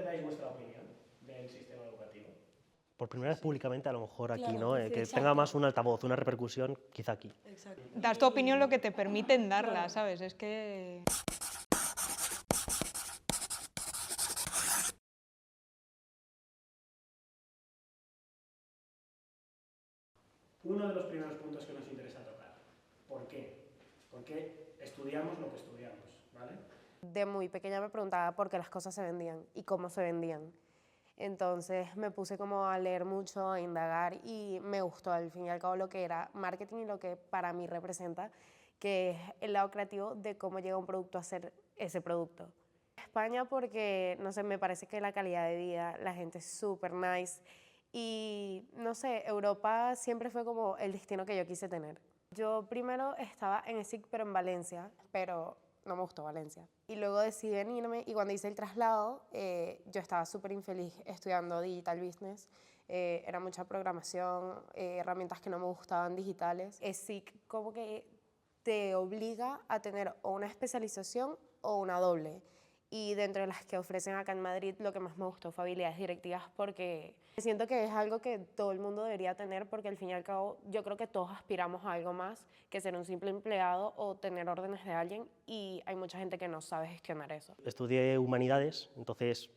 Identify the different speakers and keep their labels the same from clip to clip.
Speaker 1: dais vuestra opinión del sistema educativo?
Speaker 2: Por primera vez públicamente, a lo mejor aquí,
Speaker 3: Claro,
Speaker 2: ¿no?
Speaker 3: que
Speaker 2: Que
Speaker 3: exacto.
Speaker 2: tenga más un altavoz, una repercusión, quizá aquí.
Speaker 3: Exacto.
Speaker 4: Das tu opinión lo que te permiten darla, ¿sabes? Es que...
Speaker 1: Uno de los primeros puntos que nos interesa tocar. ¿Por qué? ¿Por qué estudiamos lo que estudiamos? ¿Vale?
Speaker 5: De muy pequeña me preguntaba por qué las cosas se vendían y cómo se vendían. Entonces me puse como a leer mucho, a indagar y me gustó al fin y al cabo lo que era marketing y lo que para mí representa, que es el lado creativo de cómo llega un producto a ser ese producto. España porque, no sé, me parece que la calidad de vida, la gente es súper nice y, no sé, Europa siempre fue como el destino que yo quise tener. Yo primero estaba en ESIC, pero en Valencia, pero no me gustó Valencia. Y luego decidí venirme y cuando hice el traslado, yo estaba súper infeliz estudiando Digital Business. Era mucha programación, herramientas que no me gustaban digitales. ESIC como que te obliga a tener o una especialización o una doble. Y dentro de las que ofrecen acá en Madrid, lo que más me gustó fue habilidades directivas porque siento que es algo que todo el mundo debería tener porque al fin y al cabo yo creo que todos aspiramos a algo más que ser un simple empleado o tener órdenes de alguien y hay mucha gente que no sabe gestionar eso.
Speaker 2: Estudié humanidades, entonces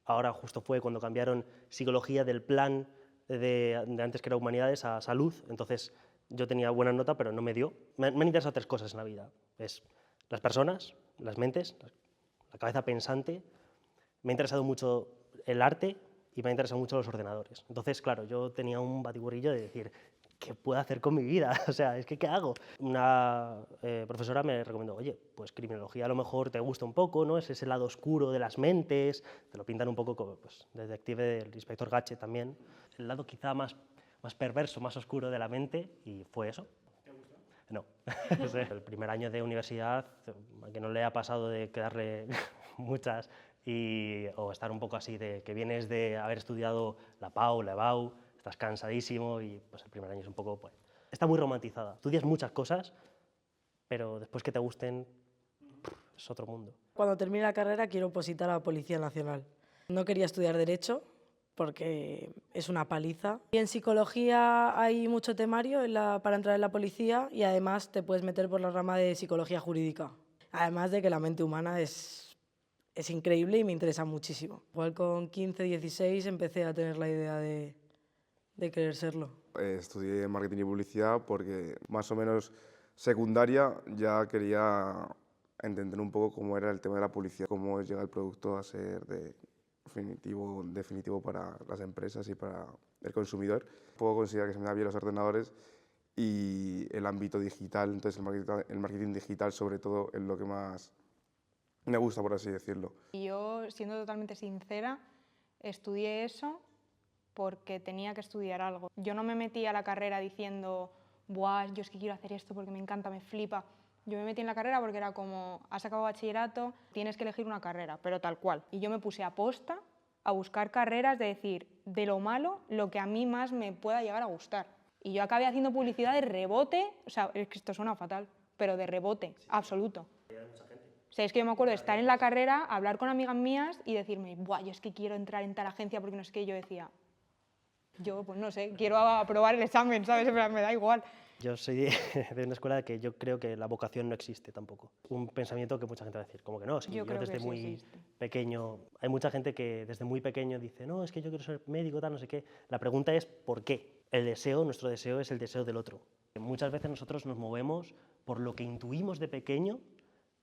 Speaker 2: ahora justo fue cuando cambiaron psicología del plan de antes que era humanidades a salud, entonces yo tenía buena nota pero no me dio. Me han interesado tres cosas en la vida, es las personas, las mentes, la cabeza pensante, me ha interesado mucho el arte y me ha interesado mucho los ordenadores. Entonces, claro, yo tenía un batiburrillo de decir, ¿qué puedo hacer con mi vida? O sea, es que ¿qué hago? Una profesora me recomendó, oye, pues criminología a lo mejor te gusta un poco, ¿no? Es ese lado oscuro de las mentes, te lo pintan un poco como pues, detective del inspector Gadget también. El lado quizá más perverso, más oscuro de la mente y fue eso. No. El primer año de universidad, a que no le ha pasado de quedarle muchas o estar un poco así de que vienes de haber estudiado la PAU, la EBAU, estás cansadísimo y pues el primer año es un poco, pues, está muy romantizada. Estudias muchas cosas, pero después que te gusten, es otro mundo.
Speaker 3: Cuando termine la carrera quiero opositar a la Policía Nacional. No quería estudiar Derecho porque es una paliza. Y en Psicología hay mucho temario para entrar en la policía y además te puedes meter por la rama de Psicología Jurídica. Además de que la mente humana es increíble y me interesa muchísimo. Igual con 15, 16 empecé a tener la idea de querer serlo.
Speaker 6: Estudié Marketing y Publicidad porque más o menos secundaria ya quería entender un poco cómo era el tema de la publicidad, cómo llega el producto a ser definitivo para las empresas y para el consumidor. Puedo considerar que se me dan bien los ordenadores y el ámbito digital, entonces el marketing digital sobre todo es lo que más me gusta, por así decirlo.
Speaker 4: Yo, siendo totalmente sincera, estudié eso porque tenía que estudiar algo. Yo no me metí a la carrera diciendo, buah, yo es que quiero hacer esto porque me encanta, me flipa. Yo me metí en la carrera porque era como, has acabado bachillerato, tienes que elegir una carrera, pero tal cual. Y yo me puse a posta a buscar carreras de decir, de lo malo, lo que a mí más me pueda llegar a gustar. Y yo acabé haciendo publicidad de rebote, o sea, es que esto suena fatal, pero de rebote, absoluto. O sea, es que yo me acuerdo de estar en la carrera, hablar con amigas mías y decirme, buah, yo es que quiero entrar en tal agencia porque no sé qué, y yo decía, yo pues no sé, quiero aprobar el examen, ¿sabes? Me da igual.
Speaker 2: Yo soy de una escuela que yo creo que la vocación no existe tampoco. Un pensamiento que mucha gente va a decir, como que no, sí, yo desde muy pequeño, hay mucha gente que desde muy pequeño dice, no, es que yo quiero ser médico, tal, no sé qué. La pregunta es, ¿por qué? El deseo, nuestro deseo es el deseo del otro. Muchas veces nosotros nos movemos por lo que intuimos de pequeño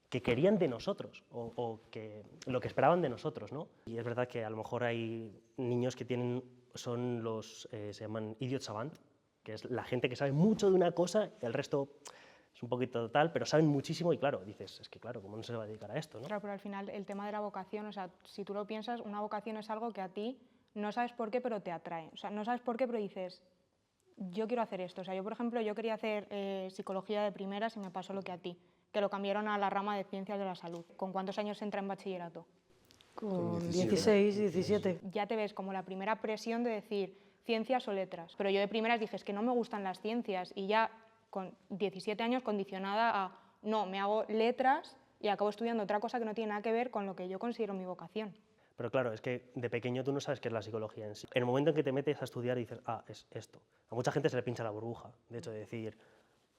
Speaker 2: que querían de nosotros o que lo que esperaban de nosotros, ¿no? Y es verdad que a lo mejor hay niños que son los, se llaman idiot savant, que es la gente que sabe mucho de una cosa, el resto es un poquito tal, pero saben muchísimo y claro, dices, es que claro, ¿cómo no se va a dedicar a esto, no?
Speaker 4: Claro, pero al final el tema de la vocación, o sea, si tú lo piensas, una vocación es algo que a ti no sabes por qué, pero te atrae. O sea, no sabes por qué, pero dices, yo quiero hacer esto. O sea, yo, por ejemplo, yo quería hacer psicología de primeras y me pasó lo que a ti, que lo cambiaron a la rama de ciencias de la salud. ¿Con cuántos años se entra en bachillerato?
Speaker 3: Con 16, 17.
Speaker 4: Ya te ves como la primera presión de decir ciencias o letras. Pero yo de primeras dije, es que no me gustan las ciencias y ya con 17 años condicionada a, no, me hago letras y acabo estudiando otra cosa que no tiene nada que ver con lo que yo considero mi vocación.
Speaker 2: Pero claro, es que de pequeño tú no sabes qué es la psicología en sí. En el momento en que te metes a estudiar y dices, ah, es esto. A mucha gente se le pincha la burbuja, de hecho, de decir,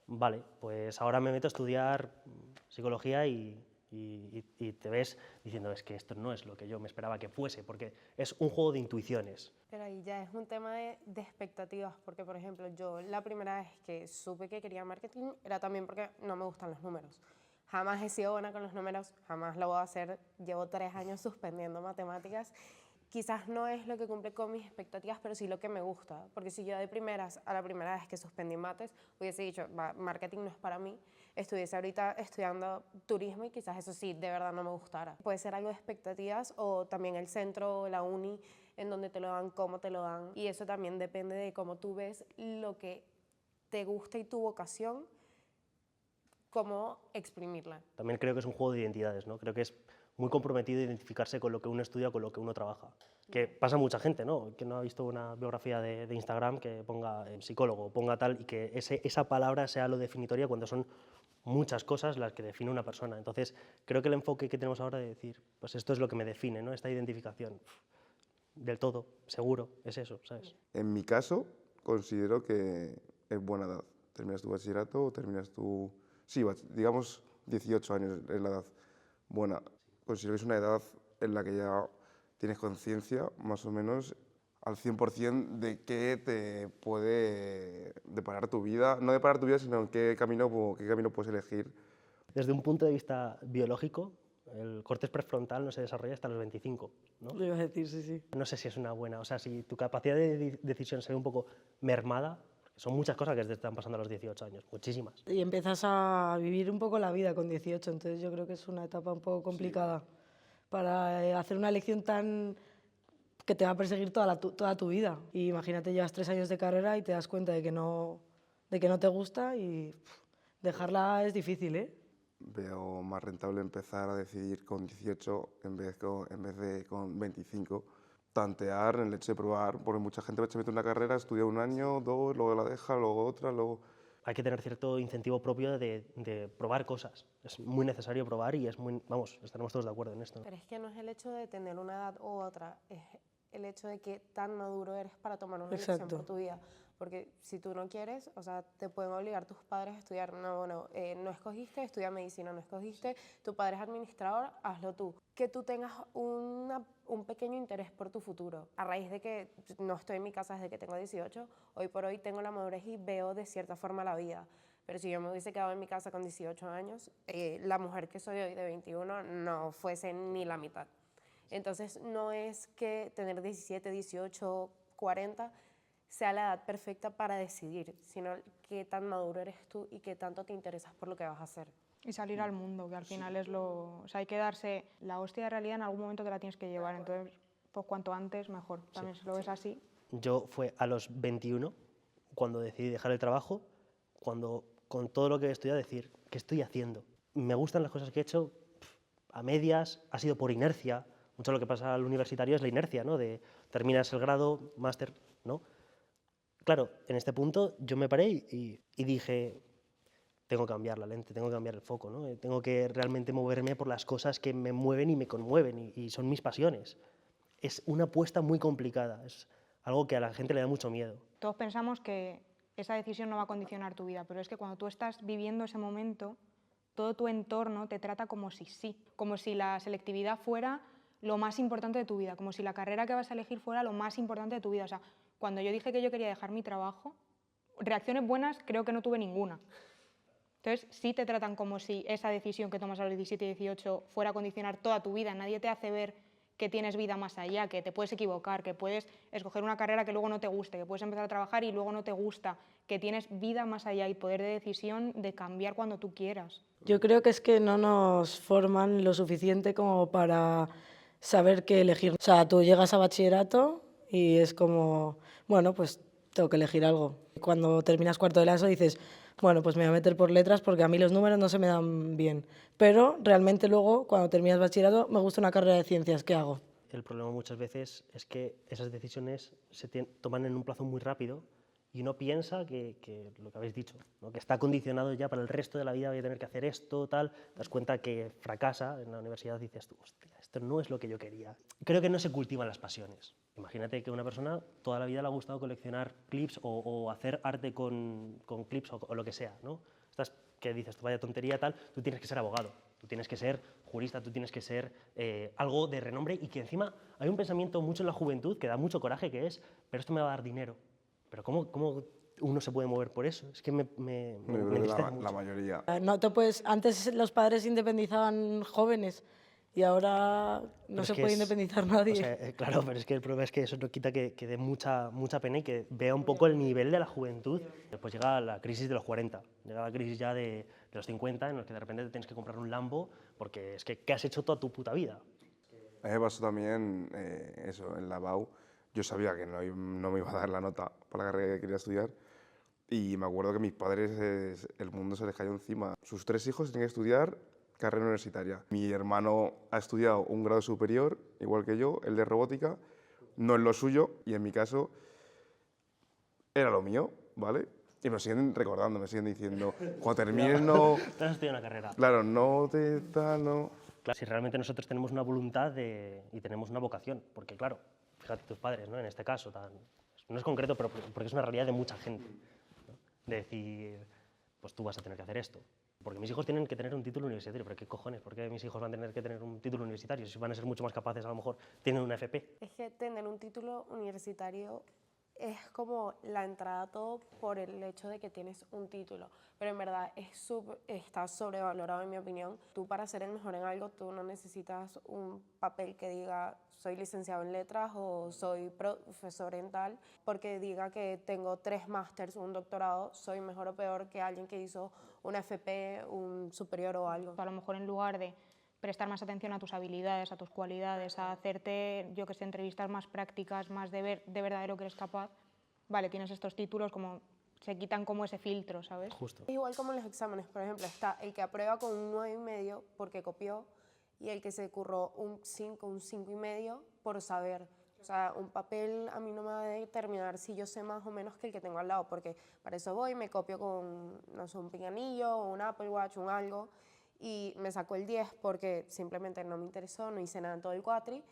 Speaker 2: vale, pues ahora me meto a estudiar psicología y te ves diciendo, es que esto no es lo que yo me esperaba que fuese, porque es un juego de intuiciones.
Speaker 5: Pero ahí ya es un tema de expectativas, porque por ejemplo yo la primera vez que supe que quería marketing era también porque no me gustan los números. Jamás he sido buena con los números, jamás lo voy a hacer, llevo 3 años suspendiendo matemáticas. Quizás no es lo que cumple con mis expectativas, pero sí lo que me gusta, porque si yo de primeras a la primera vez que suspendí mates hubiese dicho, marketing no es para mí, estuviese ahorita estudiando turismo y quizás eso sí, de verdad no me gustara. Puede ser algo de expectativas o también el centro, la uni, en donde te lo dan, cómo te lo dan, y eso también depende de cómo tú ves lo que te gusta y tu vocación, cómo exprimirla.
Speaker 2: También creo que es un juego de identidades, ¿no? Creo que es muy comprometido identificarse con lo que uno estudia, con lo que uno trabaja. Que pasa a mucha gente, ¿no? Que no ha visto una biografía de Instagram que ponga psicólogo, ponga tal, y que esa palabra sea lo definitoria cuando son muchas cosas las que define una persona. Entonces, creo que el enfoque que tenemos ahora de decir, pues esto es lo que me define, ¿no? Esta identificación, del todo, seguro, es eso, ¿sabes?
Speaker 6: En mi caso, considero que es buena edad. Terminas tu bachillerato o terminas tu... Sí, digamos 18 años es la edad buena. Considero que es una edad en la que ya tienes conciencia, más o menos, al 100% de qué te puede deparar tu vida. No deparar tu vida, sino qué camino puedes elegir.
Speaker 2: Desde un punto de vista biológico, el córtex prefrontal no se desarrolla hasta los 25, ¿no?
Speaker 3: Lo iba a decir, sí, sí.
Speaker 2: No sé si es una buena, o sea, si tu capacidad de decisión se ve un poco mermada, son muchas cosas que te están pasando a los 18 años, muchísimas.
Speaker 3: Y empiezas a vivir un poco la vida con 18, entonces yo creo que es una etapa un poco complicada para hacer una elección tan que te va a perseguir toda tu vida. Y imagínate, llevas 3 años de carrera y te das cuenta de que no te gusta y dejarla es difícil, ¿eh?
Speaker 6: Veo más rentable empezar a decidir con 18 en vez de con 25. Tantear, en el hecho de probar, porque mucha gente se mete en una carrera, estudia 1 año, 2, luego la deja, luego otra, luego...
Speaker 2: Hay que tener cierto incentivo propio de probar cosas. Es muy necesario probar y es muy, vamos, estaremos todos de acuerdo en esto.
Speaker 5: Pero es que no es el hecho de tener una edad u otra, es el hecho de que tan maduro eres para tomar una decisión por tu vida. Porque si tú no quieres, o sea, te pueden obligar tus padres a estudiar. No, no escogiste, estudia medicina, no escogiste, tu padre es administrador, hazlo tú. Que tú tengas un pequeño interés por tu futuro. A raíz de que no estoy en mi casa desde que tengo 18, hoy por hoy tengo la madurez y veo de cierta forma la vida. Pero si yo me hubiese quedado en mi casa con 18 años, la mujer que soy hoy de 21 no fuese ni la mitad. Entonces no es que tener 17, 18, 40 sea la edad perfecta para decidir, sino qué tan maduro eres tú y qué tanto te interesas por lo que vas a hacer.
Speaker 4: Y salir al mundo, que al final es lo... O sea, hay que darse la hostia de realidad, en algún momento te la tienes que llevar, entonces, pues cuanto antes, mejor. También si lo ves así.
Speaker 2: Yo fue a los 21 cuando decidí dejar el trabajo, cuando con todo lo que he estudiado decir, ¿qué estoy haciendo? Me gustan las cosas que he hecho a medias, ha sido por inercia. Mucho lo que pasa al universitario es la inercia, ¿no? De terminas el grado, máster, ¿no? Claro, en este punto yo me paré y dije, tengo que cambiar la lente, tengo que cambiar el foco, ¿no? Tengo que realmente moverme por las cosas que me mueven y me conmueven y son mis pasiones. Es una apuesta muy complicada, es algo que a la gente le da mucho miedo.
Speaker 4: Todos pensamos que esa decisión no va a condicionar tu vida, pero es que cuando tú estás viviendo ese momento, todo tu entorno te trata como si sí, como si la selectividad fuera lo más importante de tu vida, como si la carrera que vas a elegir fuera lo más importante de tu vida. O sea, cuando yo dije que yo quería dejar mi trabajo, reacciones buenas creo que no tuve ninguna. Entonces, sí te tratan como si esa decisión que tomas a los 17 y 18 fuera a condicionar toda tu vida. Nadie te hace ver que tienes vida más allá, que te puedes equivocar, que puedes escoger una carrera que luego no te guste, que puedes empezar a trabajar y luego no te gusta, que tienes vida más allá y poder de decisión de cambiar cuando tú quieras.
Speaker 3: Yo creo que es que no nos forman lo suficiente como para saber qué elegir. O sea, tú llegas a bachillerato y es como, bueno, pues tengo que elegir algo. Cuando terminas cuarto de la ESO dices, bueno, pues me voy a meter por letras porque a mí los números no se me dan bien. Pero realmente luego, cuando terminas bachillerato, me gusta una carrera de ciencias, ¿qué hago?
Speaker 2: El problema muchas veces es que esas decisiones se toman en un plazo muy rápido y uno piensa que lo que habéis dicho, ¿no? Que está condicionado ya para el resto de la vida, voy a tener que hacer esto, tal, te das cuenta que fracasa en la universidad y dices tú, hostia, esto no es lo que yo quería. Creo que no se cultivan las pasiones. Imagínate que a una persona toda la vida le ha gustado coleccionar clips o hacer arte con clips o lo que sea, ¿no? Estás, que dices, vaya tontería tal, tú tienes que ser abogado, tú tienes que ser jurista, tú tienes que ser algo de renombre, y que encima hay un pensamiento mucho en la juventud que da mucho coraje, que es, pero esto me va a dar dinero. Pero ¿cómo uno se puede mover por eso? Es que me
Speaker 6: Yo creo que
Speaker 2: entristece mucho.
Speaker 6: la mayoría.
Speaker 3: No te puedes, antes los padres se independizaban jóvenes y ahora no
Speaker 2: Es
Speaker 3: se
Speaker 2: que
Speaker 3: puede
Speaker 2: es-
Speaker 3: independizar nadie.
Speaker 2: O sea, claro, pero es que el problema es que eso no quita que dé mucha pena y que vea un poco el nivel de la juventud. Después llega la crisis de los 40, llega la crisis ya de los 50, en los que de repente te tienes que comprar un Lambo porque es que ¿qué has hecho toda tu puta vida?
Speaker 6: A mí me pasó también eso, en la BAU. Yo sabía que no me iba a dar la nota para la carrera que quería estudiar, y me acuerdo que mis padres, el mundo se les cayó encima. Sus 3 hijos tenían que estudiar carrera universitaria. Mi hermano ha estudiado un grado superior, igual que yo, el de robótica, no es lo suyo, y en mi caso era lo mío, ¿vale? Y me siguen recordando, me siguen diciendo, cuando termines no...
Speaker 2: Te has estudiado una carrera.
Speaker 6: Claro, no te tal, no...
Speaker 2: Claro, si realmente nosotros tenemos una voluntad y tenemos una vocación, porque claro, fíjate tus padres, ¿no? En este caso, no es concreto, pero porque es una realidad de mucha gente, ¿no? De decir, pues tú vas a tener que hacer esto. Porque mis hijos tienen que tener un título universitario, pero ¿qué cojones? ¿Por qué mis hijos van a tener que tener un título universitario? Si van a ser mucho más capaces, a lo mejor tienen una FP.
Speaker 5: Es que tener un título universitario es como la entrada a todo por el hecho de que tienes un título, pero en verdad está sobrevalorado en mi opinión. Tú, para ser el mejor en algo, tú no necesitas un papel que diga soy licenciado en letras o soy profesor en tal, porque diga que tengo 3 másters, un doctorado, soy mejor o peor que alguien que hizo una FP, un superior o algo.
Speaker 4: A lo mejor en lugar de prestar más atención a tus habilidades, a tus cualidades, a hacerte, yo que sé, entrevistas más prácticas, más de ver de verdad de lo que eres capaz, vale, tienes estos títulos, como se quitan como ese filtro, ¿sabes?
Speaker 2: Justo.
Speaker 5: Es igual como en los exámenes, por ejemplo, está el que aprueba con un 9,5 porque copió, y el que se curró un 5, un 5,5 por saber. O sea, un papel a mí no me va a determinar si yo sé más o menos que el que tengo al lado, porque para eso voy, me copio con, no sé, un pinganillo, un Apple Watch, un algo, y me sacó el 10 porque simplemente no me interesó, no hice nada en todo el cuatri,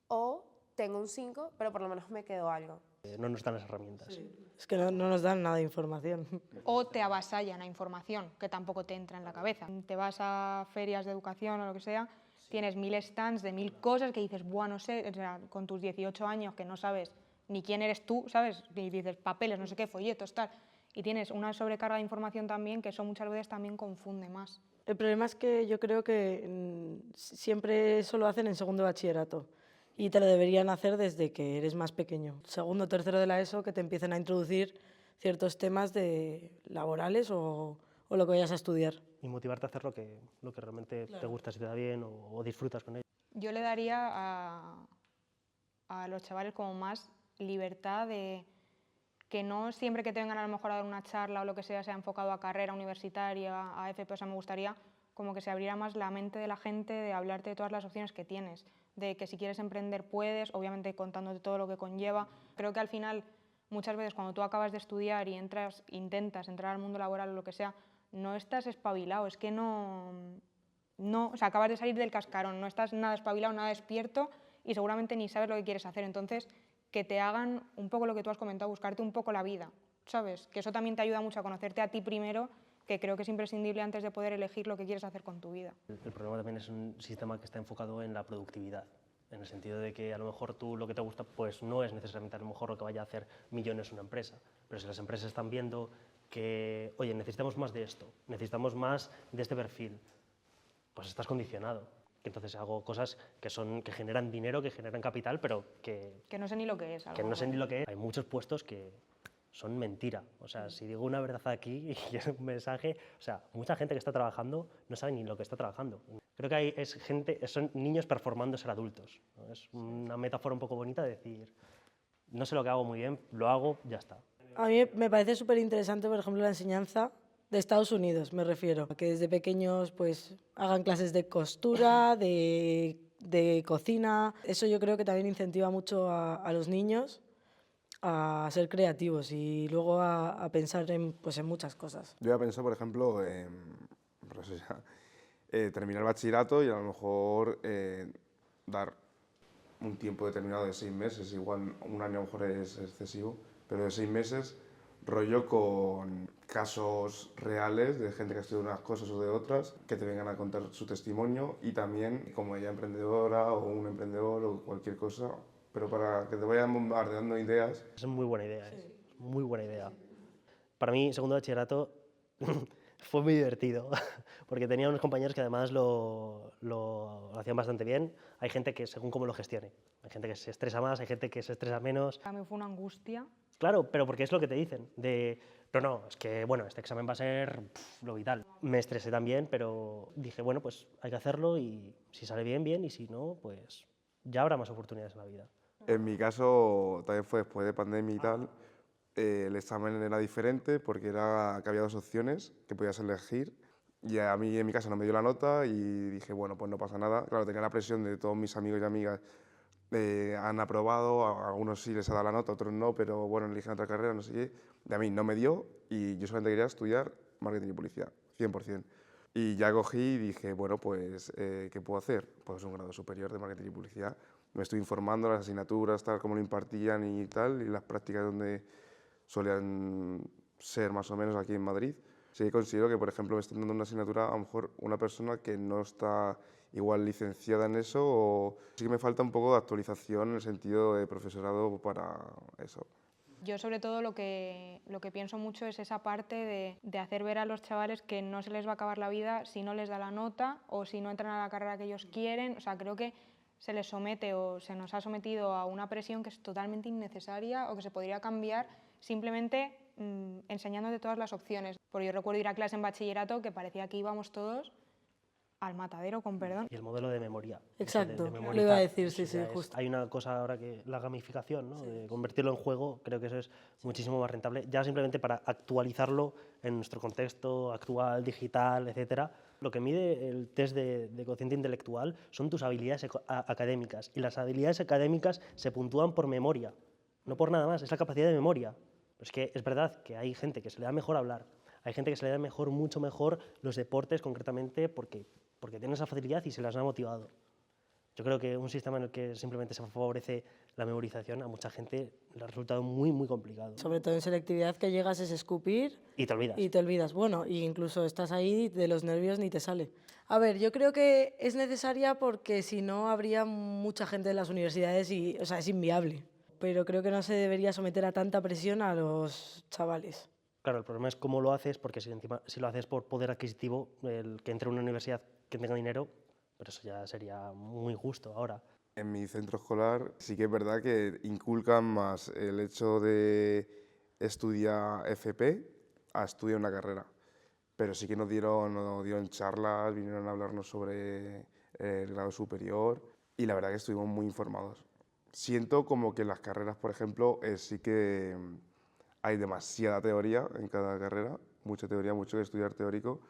Speaker 5: o tengo un 5, pero por lo menos me quedó algo.
Speaker 2: No nos dan las herramientas.
Speaker 3: Es que no nos dan nada de información.
Speaker 4: O te avasallan a información que tampoco te entra en la cabeza. Te vas a ferias de educación o lo que sea, tienes 1000 stands de 1000 cosas que dices, buah, no sé, o sea, con tus 18 años que no sabes ni quién eres tú, ¿sabes? Y dices papeles, no sé qué, folletos, tal. Y tienes una sobrecarga de información también que eso muchas veces también confunde más.
Speaker 3: El problema es que yo creo que siempre eso lo hacen en segundo de bachillerato y te lo deberían hacer desde que eres más pequeño. Segundo o tercero de la ESO, que te empiecen a introducir ciertos temas laborales o lo que vayas a estudiar.
Speaker 2: Y motivarte a hacer lo que realmente te gusta, si te da bien o disfrutas con ello.
Speaker 4: Yo le daría a los chavales como más libertad de que no siempre que te vengan a lo mejor a dar una charla o lo que sea enfocado a carrera universitaria, a FP. O sea, me gustaría como que se abriera más la mente de la gente, de hablarte de todas las opciones que tienes, de que si quieres emprender puedes, obviamente contándote todo lo que conlleva. Creo que al final, muchas veces cuando tú acabas de estudiar y intentas entrar al mundo laboral o lo que sea, no estás espabilado, es que o sea, acabas de salir del cascarón, no estás nada espabilado, nada despierto y seguramente ni sabes lo que quieres hacer. Entonces, que te hagan un poco lo que tú has comentado, buscarte un poco la vida, ¿sabes? Que eso también te ayuda mucho a conocerte a ti primero, que creo que es imprescindible antes de poder elegir lo que quieres hacer con tu vida.
Speaker 2: El problema también es un sistema que está enfocado en la productividad, en el sentido de que a lo mejor tú lo que te gusta pues no es necesariamente a lo mejor lo que vaya a hacer millones una empresa, pero si las empresas están viendo que, oye, necesitamos más de esto, necesitamos más de este perfil, pues estás condicionado. Entonces hago cosas que generan dinero, que generan capital, pero que
Speaker 4: no sé ni lo que es.
Speaker 2: no sé ni lo que es. Hay muchos puestos que son mentira. O sea, si digo una verdad aquí y es un mensaje, o sea, mucha gente que está trabajando no sabe ni lo que está trabajando. Creo que son niños performando ser adultos, ¿no? Es una metáfora un poco bonita de decir, no sé lo que hago muy bien, lo hago, ya está.
Speaker 3: A mí me parece súper interesante, por ejemplo, la enseñanza de Estados Unidos, me refiero, que desde pequeños pues hagan clases de costura, de cocina. Eso yo creo que también incentiva mucho a los niños a ser creativos y luego a pensar en muchas cosas.
Speaker 6: Yo ya pensado, por ejemplo, pues, terminar el bachillerato y a lo mejor dar un tiempo determinado de 6 meses, igual un año a lo mejor es excesivo, pero de 6 meses, rollo con casos reales de gente que ha estudiado unas cosas o de otras, que te vengan a contar su testimonio y también como ella emprendedora o un emprendedor o cualquier cosa, pero para que te vayan bombardeando ideas.
Speaker 2: Es muy buena idea, ¿eh? Muy buena idea. Para mí, segundo de bachillerato fue muy divertido, porque tenía unos compañeros que además lo hacían bastante bien. Hay gente que según cómo lo gestione. Hay gente que se estresa más, hay gente que se estresa menos.
Speaker 4: A mí fue una angustia.
Speaker 2: Claro, pero porque es lo que te dicen, de no, es que bueno, este examen va a ser lo vital. Me estresé también, pero dije, bueno, pues hay que hacerlo y si sale bien, bien, y si no, pues ya habrá más oportunidades en la vida.
Speaker 6: En mi caso también fue después de pandemia y tal. El examen era diferente porque era que había 2 opciones que podías elegir y a mí en mi caso no me dio la nota y dije, bueno, pues no pasa nada. Claro, tenía la presión de todos mis amigos y amigas, han aprobado, a algunos sí les ha dado la nota, otros no, pero bueno, eligen otra carrera, no sé qué. Y a mí no me dio y yo solamente quería estudiar marketing y publicidad, 100%. Y ya cogí y dije, bueno, pues, ¿qué puedo hacer? Pues un grado superior de marketing y publicidad. Me estoy informando, las asignaturas, tal, cómo lo impartían y tal, y las prácticas donde solían ser más o menos aquí en Madrid. Sí que considero que, por ejemplo, me están dando una asignatura a lo mejor una persona que no está igual licenciada en eso, o sí que me falta un poco de actualización en el sentido de profesorado para eso.
Speaker 4: Yo sobre todo lo que pienso mucho es esa parte de hacer ver a los chavales que no se les va a acabar la vida si no les da la nota o si no entran a la carrera que ellos quieren. O sea, creo que se les somete o se nos ha sometido a una presión que es totalmente innecesaria o que se podría cambiar simplemente enseñándote todas las opciones. Porque yo recuerdo ir a clase en bachillerato que parecía que íbamos todos al matadero, con perdón.
Speaker 2: Y el modelo de memoria.
Speaker 3: Exacto,
Speaker 2: de
Speaker 3: lo
Speaker 2: memorizar.
Speaker 3: iba a decir, sí,
Speaker 2: O sea,
Speaker 3: sí, justo.
Speaker 2: hay una cosa ahora que la gamificación, ¿no? De convertirlo en juego, creo que eso es muchísimo más rentable, ya simplemente para actualizarlo en nuestro contexto actual, digital, etcétera. Lo que mide el test de cociente intelectual son tus habilidades académicas, y las habilidades académicas se puntúan por memoria, no por nada más, es la capacidad de memoria. Pero es que es verdad que hay gente que se le da mejor hablar, hay gente que se le da mejor, mucho mejor los deportes concretamente porque tienen esa facilidad y se las ha motivado. Yo creo que un sistema en el que simplemente se favorece la memorización a mucha gente le ha resultado muy, muy complicado.
Speaker 3: Sobre todo en selectividad, que llegas es escupir
Speaker 2: Y te olvidas.
Speaker 3: y te olvidas. Bueno, y incluso estás ahí de los nervios ni te sale. A ver, yo creo que es necesaria porque si no habría mucha gente en las universidades y, o sea, es inviable. Pero creo que no se debería someter a tanta presión a los chavales.
Speaker 2: Claro, el problema es cómo lo haces, porque si encima si lo haces por poder adquisitivo, el que entre a una universidad que tenga dinero, pero eso ya sería muy injusto ahora.
Speaker 6: En mi centro escolar sí que es verdad que inculcan más el hecho de estudiar FP a estudiar una carrera. Pero sí que nos dieron charlas, vinieron a hablarnos sobre el grado superior y la verdad que estuvimos muy informados. Siento como que en las carreras, por ejemplo, sí que hay demasiada teoría en cada carrera, mucha teoría, mucho que estudiar teórico.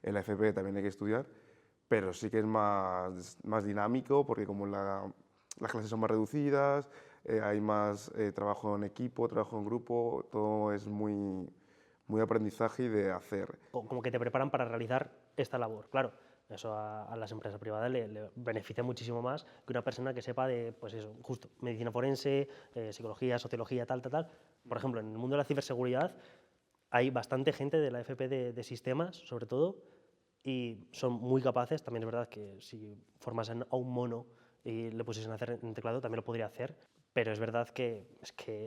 Speaker 6: En la FP también hay que estudiar, pero sí que es más dinámico porque como las clases son más reducidas, hay más trabajo en equipo, trabajo en grupo, todo es muy aprendizaje y de hacer.
Speaker 2: Como que te preparan para realizar esta labor. Claro, eso a las empresas privadas le beneficia muchísimo más que una persona que sepa de, pues eso, justo, medicina forense, psicología, sociología, tal. Por ejemplo, en el mundo de la ciberseguridad hay bastante gente de la FP de sistemas, sobre todo, y son muy capaces. También es verdad que si formasen a un mono y le pusiesen a hacer en teclado, también lo podría hacer. Pero es verdad que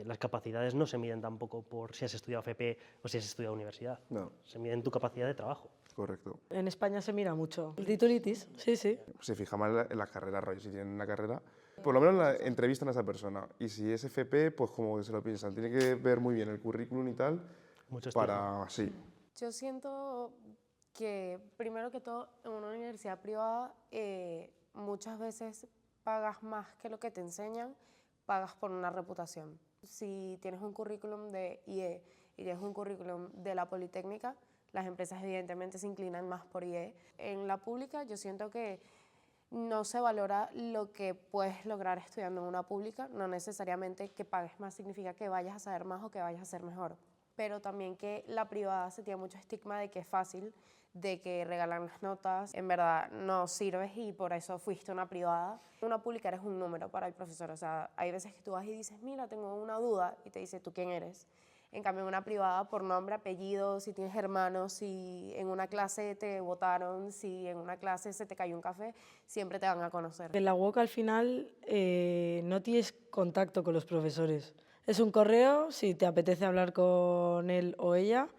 Speaker 2: las capacidades no se miden tampoco por si has estudiado FP o si has estudiado universidad.
Speaker 6: No,
Speaker 2: Se miden tu capacidad de trabajo.
Speaker 6: correcto.
Speaker 3: En España se mira mucho. El titulitis, sí, sí.
Speaker 6: Se fija más en las carreras, rollo, si tienen una carrera, por lo menos entrevistan a esa persona. Y si es FP, pues como que se lo piensan. Tiene que ver muy bien el currículum y tal
Speaker 2: Mucho estilo.
Speaker 6: para, sí.
Speaker 5: Yo siento que, primero que todo, en una universidad privada muchas veces pagas más que lo que te enseñan, pagas por una reputación. Si tienes un currículum de IE y tienes un currículum de la Politécnica, las empresas evidentemente se inclinan más por IE. En la pública yo siento que no se valora lo que puedes lograr estudiando en una pública, no necesariamente que pagues más significa que vayas a saber más o que vayas a ser mejor. pero también que la privada se tiene mucho estigma de que es fácil, de que regalan las notas, en verdad no sirves y por eso fuiste a una privada. Una pública eres un número para el profesor, o sea, hay veces que tú vas y dices, mira, tengo una duda, y te dice, ¿tú quién eres? En cambio, en una privada, por nombre, apellido, si tienes hermanos, si en una clase te votaron, si en una clase se te cayó un café, siempre te van a conocer.
Speaker 3: En la UOC al final no tienes contacto con los profesores. Es un correo, si te apetece hablar con él o ella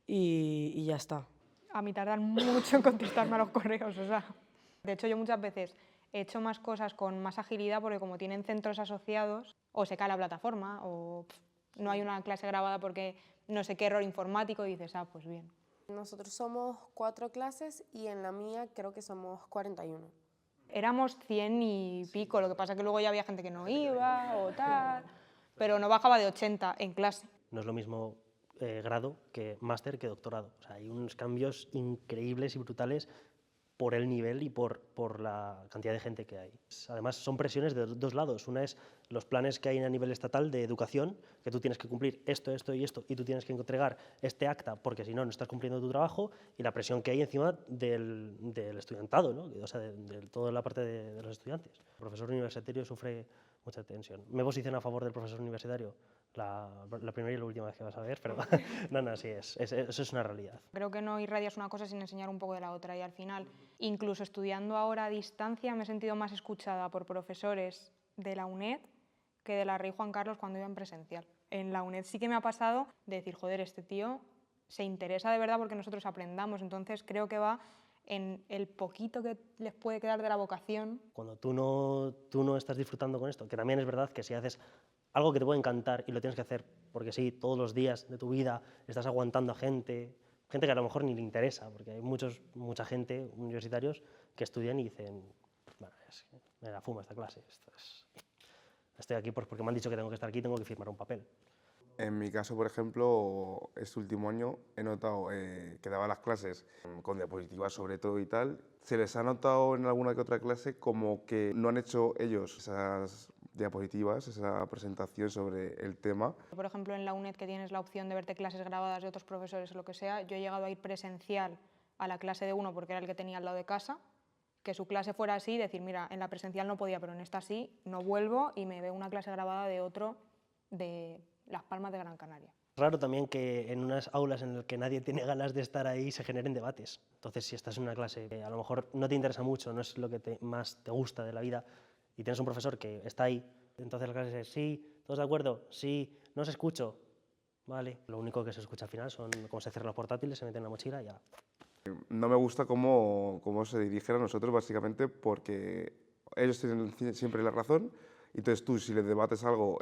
Speaker 3: y ya está.
Speaker 4: A mí tardan mucho en contestarme a los correos, o sea. De hecho, yo muchas veces he hecho más cosas con más agilidad porque como tienen centros asociados, o se cae la plataforma, o no hay una clase grabada porque no sé qué error informático, y dices, ah, pues bien.
Speaker 5: Nosotros somos 4 clases y en la mía creo que somos 41.
Speaker 4: Éramos 100 y pico, lo que pasa que luego ya había gente que no iba o tal, pero no bajaba de 80 en clase.
Speaker 2: No es lo mismo grado que máster que doctorado. O sea, hay unos cambios increíbles y brutales por el nivel y por la cantidad de gente que hay. Además, son presiones de dos lados. Una es los planes que hay a nivel estatal de educación, que tú tienes que cumplir esto, esto y esto, y tú tienes que entregar este acta, porque si no, no estás cumpliendo tu trabajo, y la presión que hay encima del estudiantado, ¿no? O sea, de toda la parte de los estudiantes. El profesor universitario sufre mucha tensión. Me posiciono a favor del profesor universitario la primera y la última vez que vas a ver, pero no, sí, eso es una realidad.
Speaker 4: Creo que no irradias una cosa sin enseñar un poco de la otra, y al final, incluso estudiando ahora a distancia, me he sentido más escuchada por profesores de la UNED que de la Rey Juan Carlos cuando iba en presencial. En la UNED sí que me ha pasado de decir, joder, este tío se interesa de verdad porque nosotros aprendamos, entonces creo que va en el poquito que les puede quedar de la vocación.
Speaker 2: Cuando tú no estás disfrutando con esto, que también es verdad que si haces algo que te puede encantar y lo tienes que hacer porque sí, todos los días de tu vida estás aguantando a gente que a lo mejor ni le interesa, porque hay mucha gente, universitarios, que estudian y dicen, bueno, me la fumo esta clase, estoy aquí porque me han dicho que tengo que estar aquí, tengo que firmar un papel.
Speaker 6: En mi caso, por ejemplo, este último año he notado que daba las clases con diapositivas sobre todo y tal. Se les ha notado en alguna que otra clase como que no han hecho ellos esas diapositivas, esa presentación sobre el tema.
Speaker 4: Por ejemplo, en la UNED, que tienes la opción de verte clases grabadas de otros profesores o lo que sea, yo he llegado a ir presencial a la clase de uno porque era el que tenía al lado de casa, que su clase fuera así, decir, mira, en la presencial no podía, pero en esta sí, no vuelvo y me veo una clase grabada de otro de Las Palmas de Gran Canaria.
Speaker 2: Es raro también que en unas aulas en las que nadie tiene ganas de estar ahí se generen debates. Entonces, si estás en una clase que a lo mejor no te interesa mucho, no es lo que más te gusta de la vida, y tienes un profesor que está ahí, entonces la clase es sí, ¿todos de acuerdo? Sí, no os escucho. Vale. Lo único que se escucha al final son cómo se cierran los portátiles, se meten en la mochila y ya.
Speaker 6: No me gusta cómo se dirigen a nosotros, básicamente porque ellos tienen siempre la razón. Entonces tú, si les debates algo,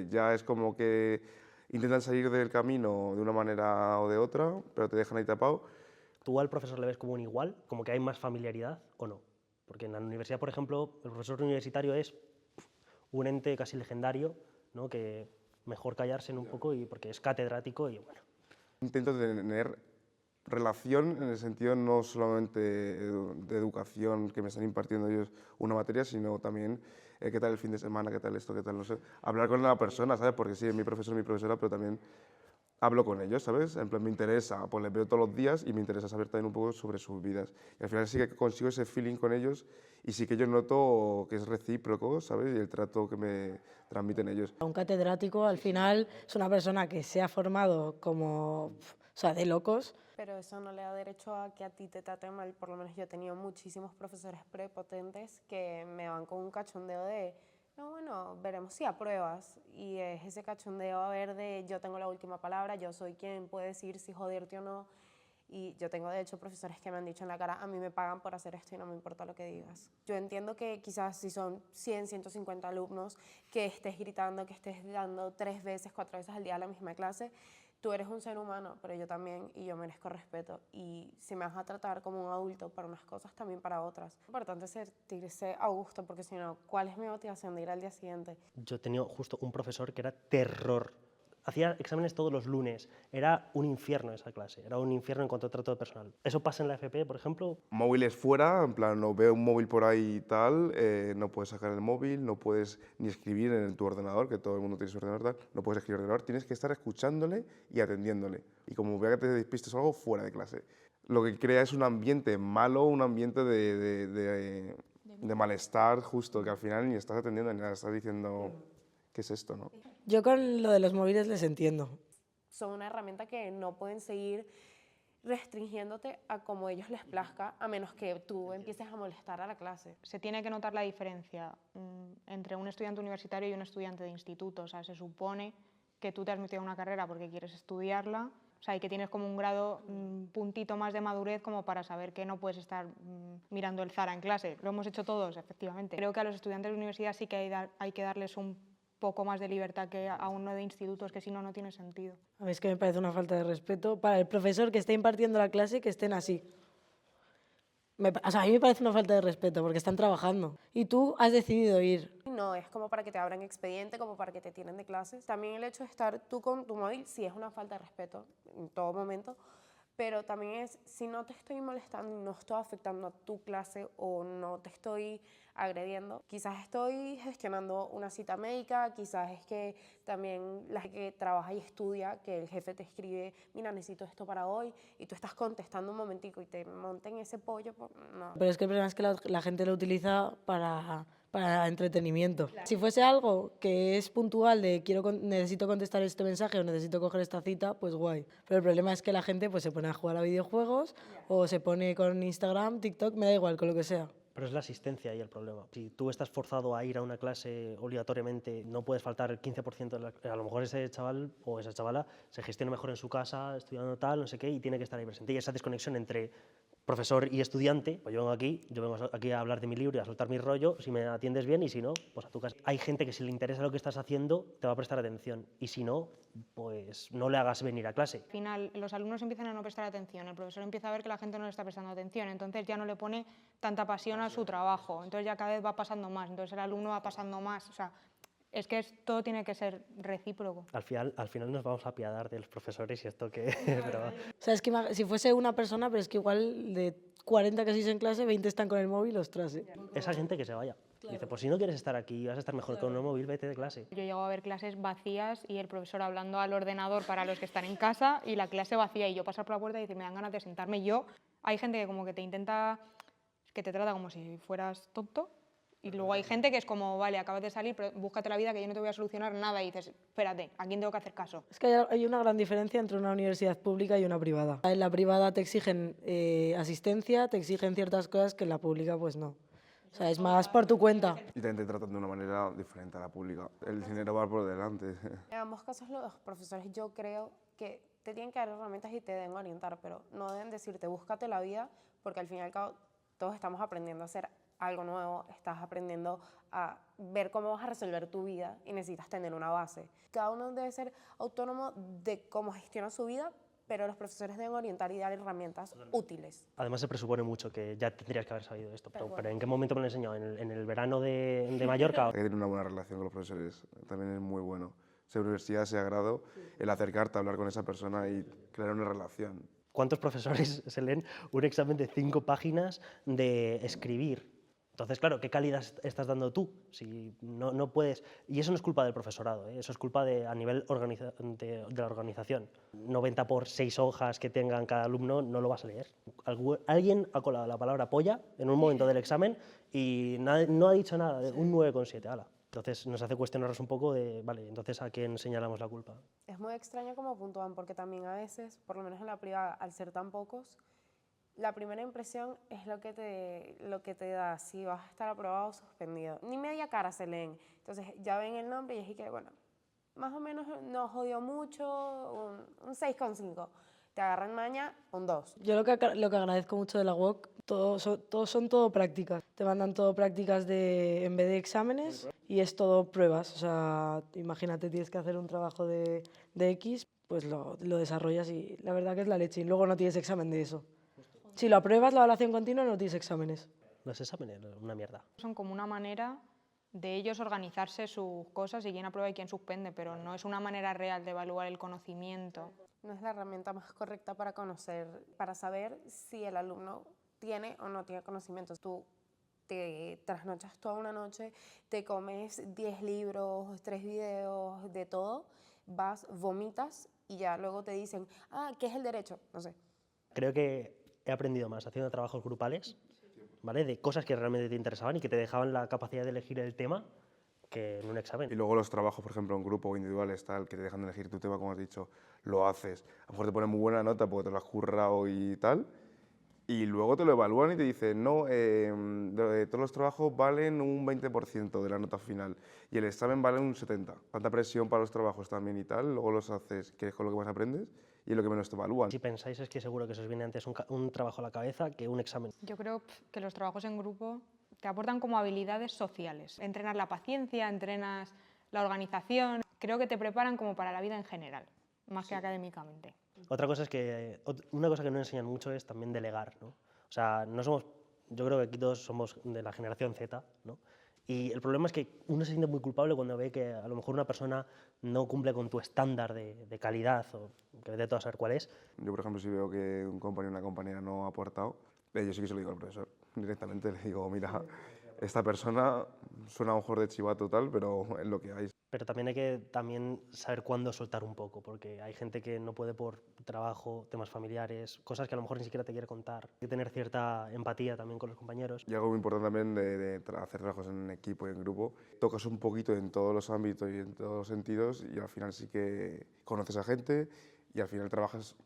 Speaker 6: ya es como que intentan salir del camino de una manera o de otra, pero te dejan ahí tapado.
Speaker 2: ¿Tú al profesor le ves como un igual, como que hay más familiaridad o no? Porque en la universidad, por ejemplo, el profesor universitario es un ente casi legendario, ¿no? Que mejor callarse un poco porque es catedrático y bueno.
Speaker 6: Intento tener relación en el sentido no solamente de educación, que me están impartiendo ellos una materia, sino también qué tal el fin de semana, qué tal esto, qué tal no sé. Hablar con la persona, ¿sabes? Porque sí, es mi profesor, mi profesora, pero también hablo con ellos, ¿sabes? En plan, me interesa, pues les veo todos los días y me interesa saber también un poco sobre sus vidas. Y al final sí que consigo ese feeling con ellos y sí que yo noto que es recíproco, ¿sabes? Y el trato que me transmiten ellos.
Speaker 3: Un catedrático al final es una persona que se ha formado como, o sea, de locos.
Speaker 5: Pero eso no le da derecho a que a ti te traten mal. Por lo menos yo he tenido muchísimos profesores prepotentes que me van con un cachondeo de no, bueno, veremos si apruebas. Y es ese cachondeo a ver de yo tengo la última palabra, yo soy quien puede decir si joderte o no. Y yo tengo, de hecho, profesores que me han dicho en la cara, a mí me pagan por hacer esto y no me importa lo que digas. Yo entiendo que quizás si son 100, 150 alumnos, que estés gritando, que estés dando 3 veces, 4 veces al día a la misma clase, tú eres un ser humano, pero yo también, y yo merezco respeto. Y si me vas a tratar como un adulto para unas cosas, también para otras. Es importante sentirse a gusto, porque si no, ¿cuál es mi motivación de ir al día siguiente?
Speaker 2: Yo he tenido justo un profesor que era terror. Hacía exámenes todos los lunes. Era un infierno esa clase, era un infierno en cuanto a trato de personal. ¿Eso pasa en la FP, por ejemplo?
Speaker 6: Móviles fuera, en plan, no veo un móvil por ahí y tal, no puedes sacar el móvil, no puedes ni escribir en tu ordenador, que todo el mundo tiene su ordenador, tal, no puedes escribir en el ordenador, tienes que estar escuchándole y atendiéndole. Y como vea que te despistes o algo, fuera de clase. Lo que crea es un ambiente malo, un ambiente de malestar, justo, que al final ni estás atendiendo ni nada, estás diciendo, ¿qué es esto, no?
Speaker 3: Yo con lo de los móviles les entiendo.
Speaker 5: Son una herramienta que no pueden seguir restringiéndote a como ellos les plazca, a menos que tú empieces a molestar a la clase.
Speaker 4: Se tiene que notar la diferencia entre un estudiante universitario y un estudiante de instituto. O sea, se supone que tú te has metido a una carrera porque quieres estudiarla, o sea, y que tienes como un grado, un puntito más de madurez como para saber que no puedes estar mirando el Zara en clase. Lo hemos hecho todos, efectivamente. Creo que a los estudiantes de universidad sí que hay que darles un poco más de libertad que a uno de institutos, que si no, no tiene sentido.
Speaker 3: A mí es que me parece una falta de respeto para el profesor que esté impartiendo la clase que estén así. O sea, a mí me parece una falta de respeto porque están trabajando. Y tú has decidido ir.
Speaker 5: No, es como para que te abran expediente, como para que te tiren de clases. También el hecho de estar tú con tu móvil sí es una falta de respeto en todo momento, pero también es, si no te estoy molestando y no estoy afectando a tu clase o no te estoy agrediendo, quizás estoy gestionando una cita médica, quizás es que también la gente que trabaja y estudia, que el jefe te escribe, mira, necesito esto para hoy, y tú estás contestando un momentico y te monten ese pollo, pues, no.
Speaker 3: Pero es que el problema es que la gente lo utiliza para entretenimiento. Claro. Si fuese algo que es puntual de necesito contestar este mensaje o necesito coger esta cita, pues guay. Pero el problema es que la gente pues se pone a jugar a videojuegos o se pone con Instagram, TikTok, me da igual, con lo que sea.
Speaker 2: Pero es la asistencia ahí el problema. Si tú estás forzado a ir a una clase obligatoriamente, no puedes faltar el 15% a lo mejor ese chaval o esa chavala se gestiona mejor en su casa, estudiando tal, no sé qué, y tiene que estar ahí presente. Y esa desconexión entre profesor y estudiante, pues yo vengo aquí a hablar de mi libro y a soltar mi rollo, si me atiendes bien, y si no, pues a tu casa. Hay gente que si le interesa lo que estás haciendo, te va a prestar atención, y si no, pues no le hagas venir a clase.
Speaker 4: Al final, los alumnos empiezan a no prestar atención, el profesor empieza a ver que la gente no le está prestando atención, entonces ya no le pone tanta pasión a su trabajo, entonces ya cada vez va pasando más, entonces el alumno va pasando más, o sea, es que todo tiene que ser recíproco.
Speaker 2: Al final nos vamos a apiadar de los profesores y esto que... pero...
Speaker 3: O sea, es que si fuese una persona, pero es que igual de 40 que en clase, 20 están con el móvil, ostras.
Speaker 2: Esa gente que se vaya. Claro. Dice, pues si no quieres estar aquí y vas a estar mejor con el móvil, vete de clase.
Speaker 4: Yo llego a ver clases vacías y el profesor hablando al ordenador para los que están en casa y la clase vacía y yo pasar por la puerta y decir, me dan ganas de sentarme yo. Hay gente que como que te intenta, que te trata como si fueras tonto. Y luego hay gente que es como, vale, acabas de salir, pero búscate la vida que yo no te voy a solucionar nada. Y dices, espérate, ¿a quién tengo que hacer caso?
Speaker 3: Es que hay una gran diferencia entre una universidad pública y una privada. En la privada te exigen asistencia, te exigen ciertas cosas que en la pública pues no. O sea, es más por tu cuenta.
Speaker 6: Y también te tratan de una manera diferente a la pública. El dinero va por delante.
Speaker 5: En ambos casos los profesores yo creo que te tienen que dar herramientas y te deben orientar, pero no deben decirte, búscate la vida, porque al fin y al cabo todos estamos aprendiendo a hacer algo nuevo, estás aprendiendo a ver cómo vas a resolver tu vida y necesitas tener una base. Cada uno debe ser autónomo de cómo gestiona su vida, pero los profesores deben orientar y dar herramientas útiles.
Speaker 2: Además se presupone mucho que ya tendrías que haber sabido esto, pero ¿en qué momento me lo he enseñado? ¿En el verano de Mallorca?
Speaker 6: Hay que tener una buena relación con los profesores, también es muy bueno. Sea universidad, sea grado, el acercarte a hablar con esa persona y crear una relación.
Speaker 2: ¿Cuántos profesores se leen un examen de 5 páginas de escribir? Entonces, claro, ¿qué calidad estás dando tú? Si no puedes... Y eso no es culpa del profesorado, ¿eh? Eso es culpa a nivel de la organización. 90 por 6 hojas que tengan cada alumno no lo vas a leer. Alguien ha colado la palabra polla en un momento del examen y no ha dicho nada, un 9,7, ala. Entonces nos hace cuestionarnos un poco de, vale, entonces ¿a quién señalamos la culpa?
Speaker 5: Es muy extraño cómo puntúan, porque también a veces, por lo menos en la privada, al ser tan pocos, la primera impresión es lo que te da, si vas a estar aprobado o suspendido. Ni media cara se leen. Entonces ya ven el nombre y es que, bueno, más o menos no jodió mucho, un 6,5. Te agarran maña, un 2.
Speaker 3: Yo lo que agradezco mucho de la UOC, son todo prácticas. Te mandan todo prácticas en vez de exámenes y es todo pruebas. O sea, imagínate, tienes que hacer un trabajo de X, pues lo desarrollas y la verdad que es la leche. Y luego no tienes examen de eso. Si lo apruebas, la evaluación continua, no tienes exámenes.
Speaker 2: Los exámenes, una mierda.
Speaker 4: Son como una manera de ellos organizarse sus cosas y quién aprueba y quién suspende, pero no es una manera real de evaluar el conocimiento.
Speaker 5: No es la herramienta más correcta para conocer, para saber si el alumno tiene o no tiene conocimientos. Tú te trasnochas toda una noche, te comes 10 libros, 3 videos, de todo, vas, vomitas y ya luego te dicen, ¿qué es el derecho? No sé.
Speaker 2: Creo que he aprendido más haciendo trabajos grupales, ¿vale? De cosas que realmente te interesaban y que te dejaban la capacidad de elegir el tema que en un examen.
Speaker 6: Y luego los trabajos, por ejemplo, en grupo o individuales, tal, que te dejan de elegir tu tema, como has dicho, lo haces. A lo mejor te ponen muy buena nota porque te lo has currado y tal, y luego te lo evalúan y te dicen, no, todos los trabajos valen un 20% de la nota final y el examen vale un 70%. Tanta presión para los trabajos también y tal, luego los haces, que es con lo que más aprendes, y es lo que menos te evalúan.
Speaker 2: Si pensáis es que seguro que se os viene antes un trabajo a la cabeza que un examen.
Speaker 4: Yo creo que los trabajos en grupo te aportan como habilidades sociales. Entrenas la paciencia, entrenas la organización. Creo que te preparan como para la vida en general, más que académicamente.
Speaker 2: Otra cosa es que, una cosa que no enseñan mucho es también delegar, ¿no? O sea, no somos, yo creo que aquí todos somos de la generación Z, ¿no? Y el problema es que uno se siente muy culpable cuando ve que a lo mejor una persona no cumple con tu estándar de calidad, o que vete tú a saber cuál es.
Speaker 6: Yo, por ejemplo, si veo que un compañero o una compañera no ha aportado, yo sí que se lo digo al profesor. Directamente le digo, mira, esta persona suena a lo mejor de chivato tal, pero es lo que hay.
Speaker 2: Pero también hay que saber cuándo soltar un poco, porque hay gente que no puede por trabajo, temas familiares, cosas que a lo mejor ni siquiera te quiere contar. Hay que tener cierta empatía también con los compañeros.
Speaker 6: Y algo muy importante también de hacer trabajos en equipo y en grupo, tocas un poquito en todos los ámbitos y en todos los sentidos y al final sí que conoces a gente y al final trabajas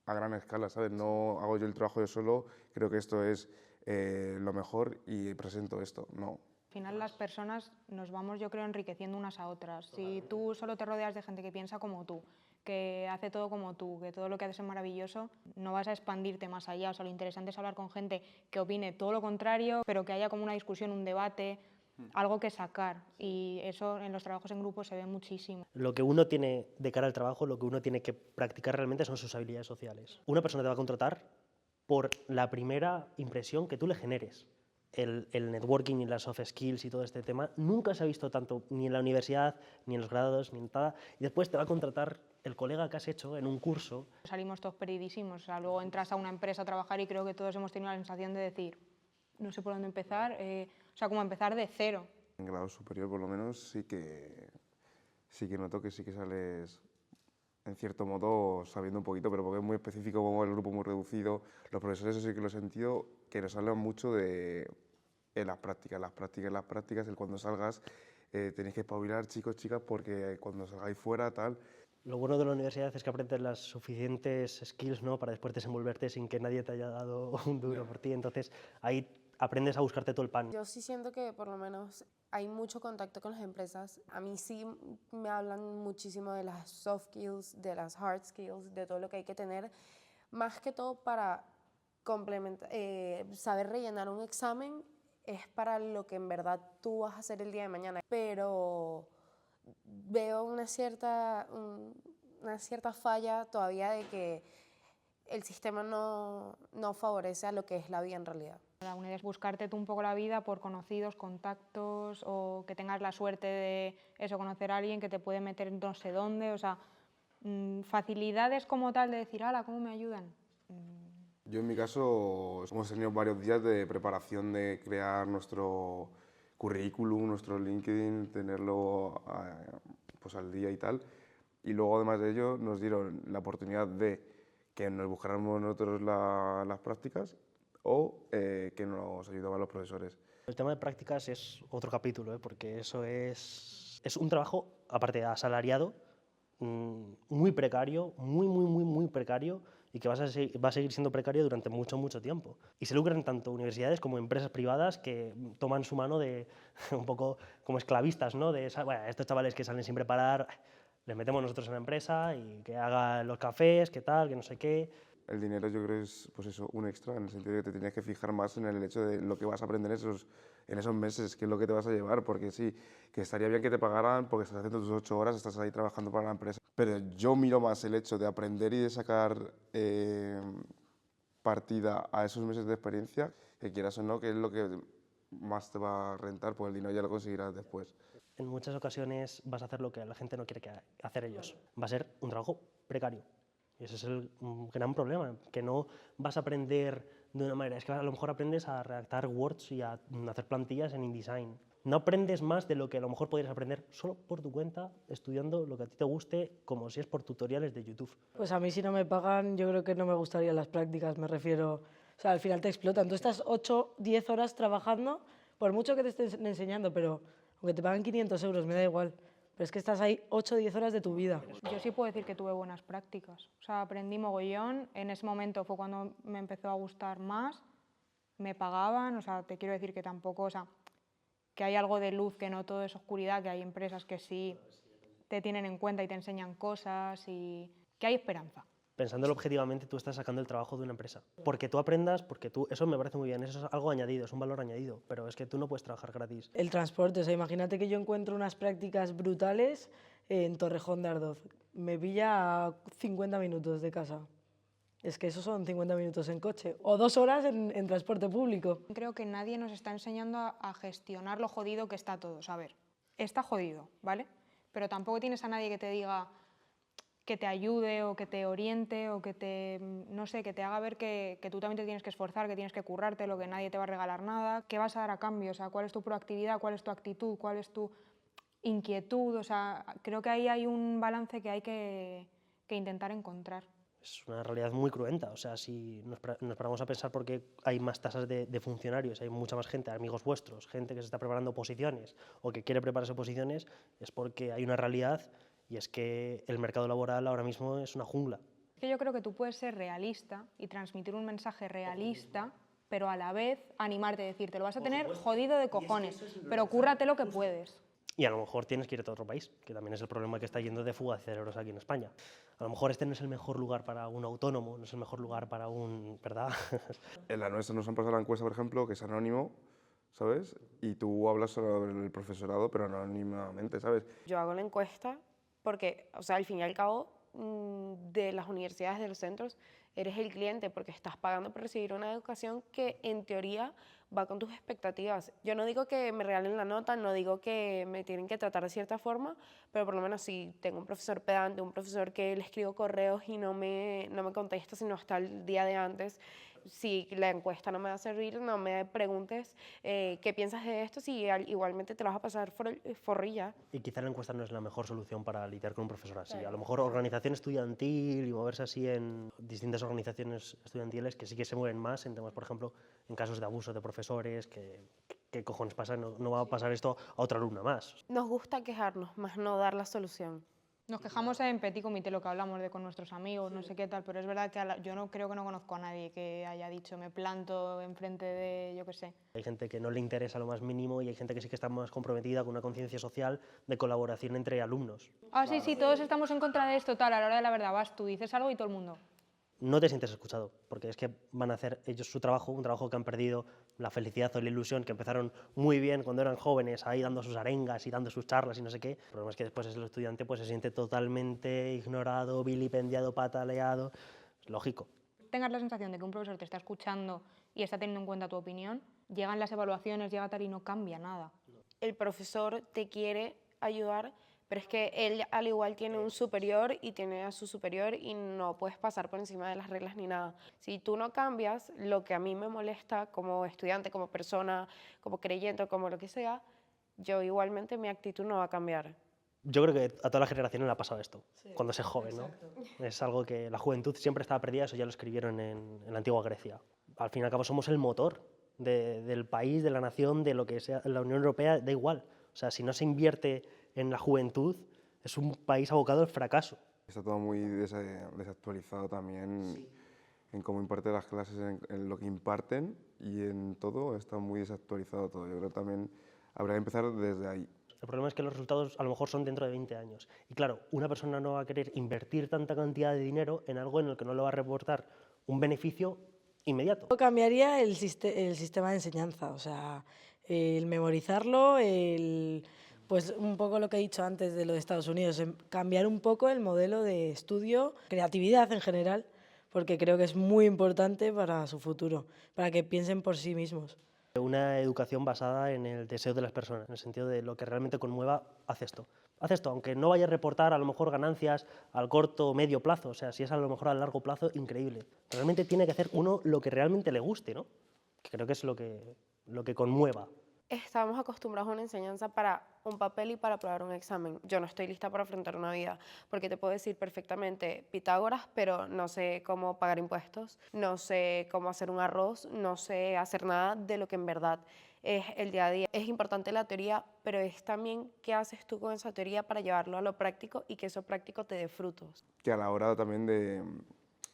Speaker 6: a gran escala, ¿sabes? No hago yo el trabajo yo solo, creo que esto es lo mejor y presento esto, no.
Speaker 4: Al final las personas nos vamos, yo creo, enriqueciendo unas a otras. Si tú solo te rodeas de gente que piensa como tú, que hace todo como tú, que todo lo que haces es maravilloso, no vas a expandirte más allá. O sea, lo interesante es hablar con gente que opine todo lo contrario, pero que haya como una discusión, un debate, algo que sacar. Y eso en los trabajos en grupo se ve muchísimo.
Speaker 2: Lo que uno tiene de cara al trabajo, lo que uno tiene que practicar realmente son sus habilidades sociales. Una persona te va a contratar por la primera impresión que tú le generes. El networking y las soft skills y todo este tema nunca se ha visto tanto ni en la universidad, ni en los grados, ni en nada. Y después te va a contratar el colega que has hecho en un curso.
Speaker 4: Salimos todos perdidísimos. O sea, luego entras a una empresa a trabajar y creo que todos hemos tenido la sensación de decir, no sé por dónde empezar, o sea, como empezar de cero.
Speaker 6: En grado superior, por lo menos, sí que noto que sí que sales, en cierto modo, sabiendo un poquito, pero porque es muy específico, como el grupo muy reducido. Los profesores, eso sí que lo he sentido, que nos hablan mucho de las prácticas, el cuando salgas tenéis que espabilar, chicos, chicas, porque cuando salgáis fuera, tal.
Speaker 2: Lo bueno de la universidad es que aprendes las suficientes skills, ¿no?, para después desenvolverte sin que nadie te haya dado un duro por ti. Entonces ahí aprendes a buscarte todo el pan.
Speaker 5: Yo sí siento que por lo menos hay mucho contacto con las empresas. A mí sí me hablan muchísimo de las soft skills, de las hard skills, de todo lo que hay que tener, más que todo para complementar, saber rellenar un examen es para lo que en verdad tú vas a hacer el día de mañana. Pero veo una cierta falla todavía de que el sistema no favorece a lo que es la vida en realidad.
Speaker 4: La unidad es buscarte tú un poco la vida por conocidos, contactos o que tengas la suerte de eso, conocer a alguien que te puede meter en no sé dónde, o sea, facilidades como tal de decir, ¡hala, cómo me ayudan!
Speaker 6: Yo en mi caso hemos tenido varios días de preparación de crear nuestro currículum, nuestro LinkedIn, tenerlo pues al día y tal. Y luego además de ello nos dieron la oportunidad de que nos buscáramos nosotros las prácticas o que nos ayudaban los profesores.
Speaker 2: El tema de prácticas es otro capítulo, porque eso es un trabajo, aparte de asalariado, muy precario, muy precario, y que va a seguir siendo precario durante mucho tiempo. Y se lucran tanto universidades como empresas privadas que toman su mano de un poco como esclavistas, ¿no? De bueno, estos chavales que salen sin preparar, les metemos nosotros en la empresa y que hagan los cafés, que tal, que no sé qué.
Speaker 6: El dinero yo creo que es pues eso, un extra, en el sentido de que te tienes que fijar más en el hecho de lo que vas a aprender en esos meses, qué es lo que te vas a llevar, porque sí, que estaría bien que te pagaran porque estás haciendo tus 8 horas, estás ahí trabajando para la empresa, pero yo miro más el hecho de aprender y de sacar partida a esos meses de experiencia, que quieras o no, que es lo que más te va a rentar, pues el dinero ya lo conseguirás después.
Speaker 2: En muchas ocasiones vas a hacer lo que la gente no quiere hacer ellos. Va a ser un trabajo precario. Y ese es el gran problema, que no vas a aprender de una manera. Es que a lo mejor aprendes a redactar Words y a hacer plantillas en InDesign. No aprendes más de lo que a lo mejor podrías aprender solo por tu cuenta, estudiando lo que a ti te guste, como si es por tutoriales de YouTube.
Speaker 3: Pues a mí si no me pagan, yo creo que no me gustarían las prácticas, me refiero, o sea, al final te explotan. Tú estás 8, 10 horas trabajando, por mucho que te estén enseñando, pero aunque te paguen 500 euros, me da igual. Pero es que estás ahí 8 o 10 horas de tu vida.
Speaker 4: Yo sí puedo decir que tuve buenas prácticas. O sea, aprendí mogollón. En ese momento fue cuando me empezó a gustar más. Me pagaban, o sea, te quiero decir que tampoco, o sea, que hay algo de luz, que no todo es oscuridad, que hay empresas que sí te tienen en cuenta y te enseñan cosas y que hay esperanza.
Speaker 2: Pensándolo objetivamente, tú estás sacando el trabajo de una empresa. Porque tú aprendas, porque tú... Eso me parece muy bien, eso es algo añadido, es un valor añadido, pero es que tú no puedes trabajar gratis.
Speaker 3: El transporte, o sea, imagínate que yo encuentro unas prácticas brutales en Torrejón de Ardoz. Me pilla a 50 minutos de casa. Es que esos son 50 minutos en coche o 2 horas en transporte público.
Speaker 4: Creo que nadie nos está enseñando a gestionar lo jodido que está todo. A ver, está jodido, ¿vale? Pero tampoco tienes a nadie que te diga, que te ayude o que te oriente o que te, no sé, que te haga ver que tú también te tienes que esforzar, que tienes que currarte, lo que nadie te va a regalar nada. ¿Qué vas a dar a cambio? O sea, ¿cuál es tu proactividad? ¿Cuál es tu actitud? ¿Cuál es tu inquietud? O sea, creo que ahí hay un balance que hay que intentar encontrar.
Speaker 2: Es una realidad muy cruenta, o sea, si nos paramos a pensar por qué hay más tasas de funcionarios, hay mucha más gente, amigos vuestros, gente que se está preparando oposiciones o que quiere prepararse oposiciones, es porque hay una realidad y es que el mercado laboral ahora mismo es una jungla.
Speaker 4: Es que yo creo que tú puedes ser realista y transmitir un mensaje realista, pero a la vez animarte a decir, te lo vas a tener jodido de cojones, pero cúrrate lo que puedes.
Speaker 2: Y a lo mejor tienes que irte a otro país, que también es el problema que está yendo de fuga de cerebros aquí en España. A lo mejor este no es el mejor lugar para un autónomo, no es el mejor lugar para un... ¿verdad?
Speaker 6: En la nuestra nos han pasado la encuesta, por ejemplo, que es anónimo, ¿sabes? Y tú hablas sobre el profesorado, pero anónimamente, ¿sabes?
Speaker 5: Yo hago la encuesta porque, o sea, al fin y al cabo, de las universidades, de los centros, eres el cliente porque estás pagando por recibir una educación que en teoría va con tus expectativas. Yo no digo que me regalen la nota, no digo que me tienen que tratar de cierta forma, pero por lo menos si tengo un profesor pedante, un profesor que le escribo correos y no me contesta sino hasta el día de antes, si la encuesta no me va a servir, no me preguntes qué piensas de esto, si igualmente te lo vas a pasar forrilla.
Speaker 2: Y quizá la encuesta no es la mejor solución para lidiar con un profesor así. A lo mejor organización estudiantil y moverse así en distintas organizaciones estudiantiles que sí que se mueven más en temas, por ejemplo, en casos de abuso de profesores, ¿qué cojones pasa? No va a pasar esto a otra alumna más.
Speaker 5: Nos gusta quejarnos, más no dar la solución.
Speaker 4: Nos quejamos en petit comité, lo que hablamos de con nuestros amigos, no sé qué tal, pero es verdad que yo no creo que no conozco a nadie que haya dicho me planto enfrente de, yo qué sé.
Speaker 2: Hay gente que no le interesa lo más mínimo y hay gente que sí que está más comprometida con una conciencia social de colaboración entre alumnos.
Speaker 4: Ah, sí, sí, todos estamos en contra de esto, tal, a la hora de la verdad vas tú, dices algo y todo el mundo.
Speaker 2: No te sientes escuchado, porque es que van a hacer ellos su trabajo, un trabajo que han perdido la felicidad o la ilusión, que empezaron muy bien cuando eran jóvenes, ahí dando sus arengas y dando sus charlas y no sé qué. El problema es que después el estudiante pues, se siente totalmente ignorado, vilipendiado, pataleado. Es lógico.
Speaker 4: Tengas la sensación de que un profesor te está escuchando y está teniendo en cuenta tu opinión, llegan las evaluaciones, llega tal y no cambia nada.
Speaker 5: El profesor te quiere ayudar, pero es que él al igual tiene un superior y tiene a su superior y no puedes pasar por encima de las reglas ni nada. Si tú no cambias, lo que a mí me molesta como estudiante, como persona, como creyente, como lo que sea, yo igualmente mi actitud no va a cambiar.
Speaker 2: Yo creo que a toda la generación le ha pasado esto, cuando se es joven, ¿no? Es algo que la juventud siempre estaba perdida, eso ya lo escribieron en la antigua Grecia. Al fin y al cabo somos el motor del país, de la nación, de lo que sea la Unión Europea, da igual. O sea, si no se invierte en la juventud, es un país abocado al fracaso.
Speaker 6: Está todo muy desactualizado también en cómo imparte las clases, en lo que imparten y en todo está muy desactualizado todo. Yo creo que también habrá que empezar desde ahí.
Speaker 2: El problema es que los resultados a lo mejor son dentro de 20 años. Y claro, una persona no va a querer invertir tanta cantidad de dinero en algo en el que no le va a reportar un beneficio inmediato.
Speaker 3: Yo cambiaría el sistema de enseñanza, o sea, el memorizarlo, pues un poco lo que he dicho antes de lo de Estados Unidos, cambiar un poco el modelo de estudio, creatividad en general, porque creo que es muy importante para su futuro, para que piensen por sí mismos.
Speaker 2: Una educación basada en el deseo de las personas, en el sentido de lo que realmente conmueva, haz esto. Haz esto, aunque no vaya a reportar a lo mejor ganancias al corto o medio plazo, o sea, si es a lo mejor al largo plazo, increíble. Realmente tiene que hacer uno lo que realmente le guste, ¿no? Que creo que es lo que conmueva.
Speaker 5: Estamos acostumbrados a una enseñanza para un papel y para aprobar un examen. Yo no estoy lista para afrontar una vida, porque te puedo decir perfectamente Pitágoras, pero no sé cómo pagar impuestos, no sé cómo hacer un arroz, no sé hacer nada de lo que en verdad es el día a día. Es importante la teoría, pero es también qué haces tú con esa teoría para llevarlo a lo práctico y que eso práctico te dé frutos.
Speaker 6: Que a la hora también de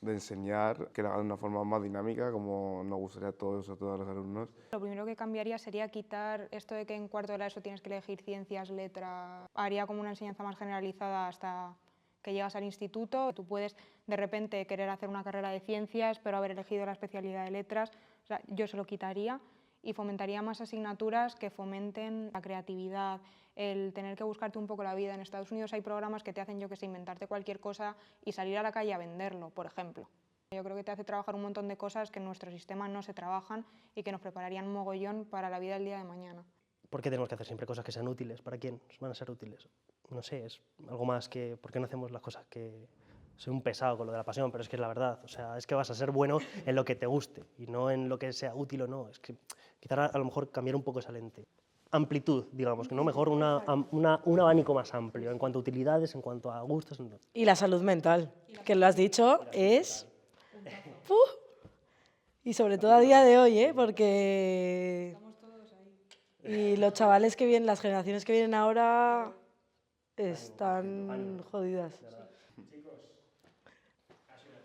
Speaker 6: enseñar, que lo hagan de una forma más dinámica, como nos gustaría a todos los alumnos.
Speaker 4: Lo primero que cambiaría sería quitar esto de que en cuarto de la ESO tienes que elegir ciencias, letras. Haría como una enseñanza más generalizada hasta que llegas al instituto. Tú puedes de repente querer hacer una carrera de ciencias, pero haber elegido la especialidad de letras. O sea, yo se lo quitaría y fomentaría más asignaturas que fomenten la creatividad, el tener que buscarte un poco la vida. En Estados Unidos hay programas que te hacen, yo que sé, inventarte cualquier cosa y salir a la calle a venderlo, por ejemplo. Yo creo que te hace trabajar un montón de cosas que en nuestro sistema no se trabajan y que nos prepararían un mogollón para la vida del día de mañana.
Speaker 2: ¿Por qué tenemos que hacer siempre cosas que sean útiles? ¿Para quién van a ser útiles? No sé, es algo más que ¿por qué no hacemos las cosas que... Soy un pesado con lo de la pasión, pero es que es la verdad. O sea, es que vas a ser bueno en lo que te guste y no en lo que sea útil o no. Es que quizás a lo mejor cambiar un poco esa lente. Amplitud, digamos, que no mejor un abanico más amplio en cuanto a utilidades, en cuanto a gustos.
Speaker 3: Y la salud mental, que lo has dicho, es... Y sobre todo a día de hoy, ¿eh? Porque... Y los chavales que vienen, las generaciones que vienen ahora están jodidas.
Speaker 1: Chicos, ha sido